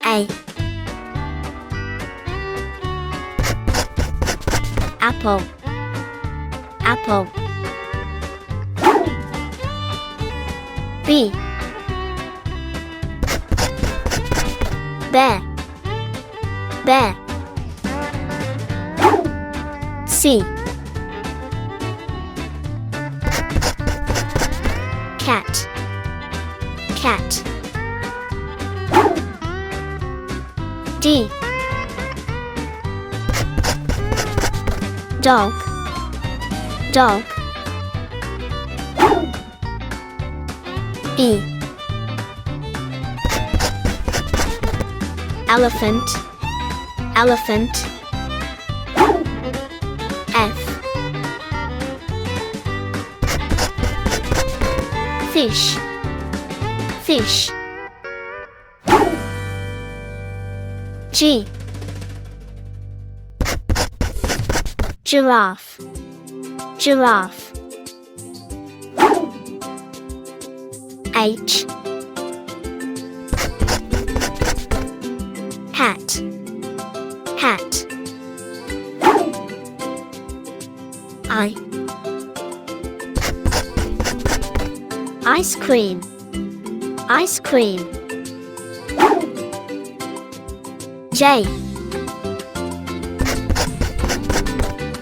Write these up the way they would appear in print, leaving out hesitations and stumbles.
A. Apple. Apple. B. Bear. Bear. C. Cat. Cat. D. Dog. Dog. E. Elephant. Elephant. F. Fish. Fish. G. Giraffe. Giraffe. H. Hat. Hat. I. Ice cream. Ice cream. J.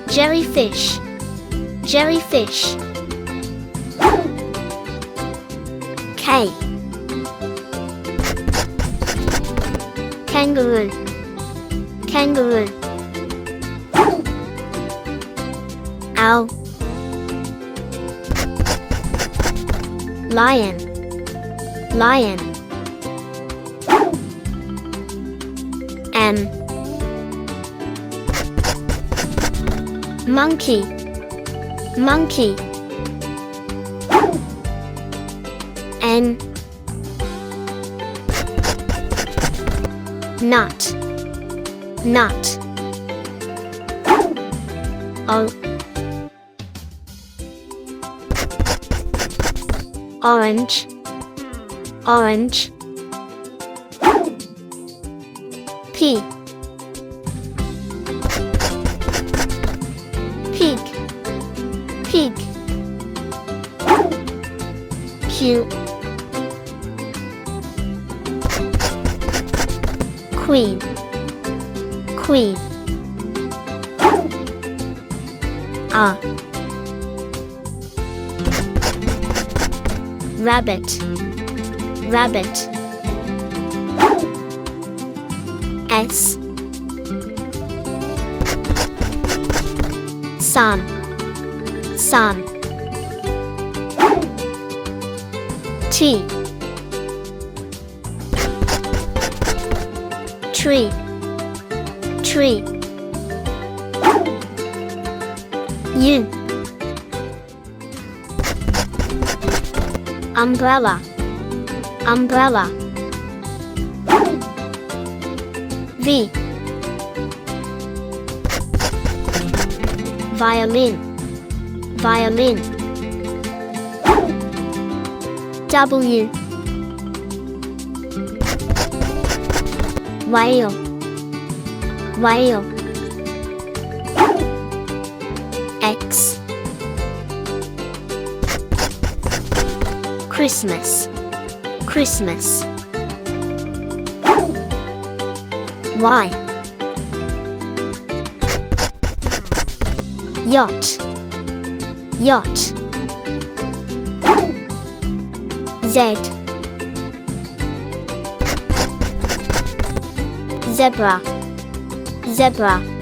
Jellyfish. Jellyfish. K. Kangaroo. Kangaroo. L. Lion. Lion. M. Monkey. Monkey. N. Nut. Nut. O. Orange. Orange. P. Pig. Pig. Q. Queen. Queen. R. Rabbit. Rabbit. S. Sun. Sun. T. Tree. Tree. U. Umbrella. Umbrella. V. Violin. Violin. W. Whale. Whale. X. Christmas. Christmas. Y. Yacht. Yacht. Z. Zebra. Zebra.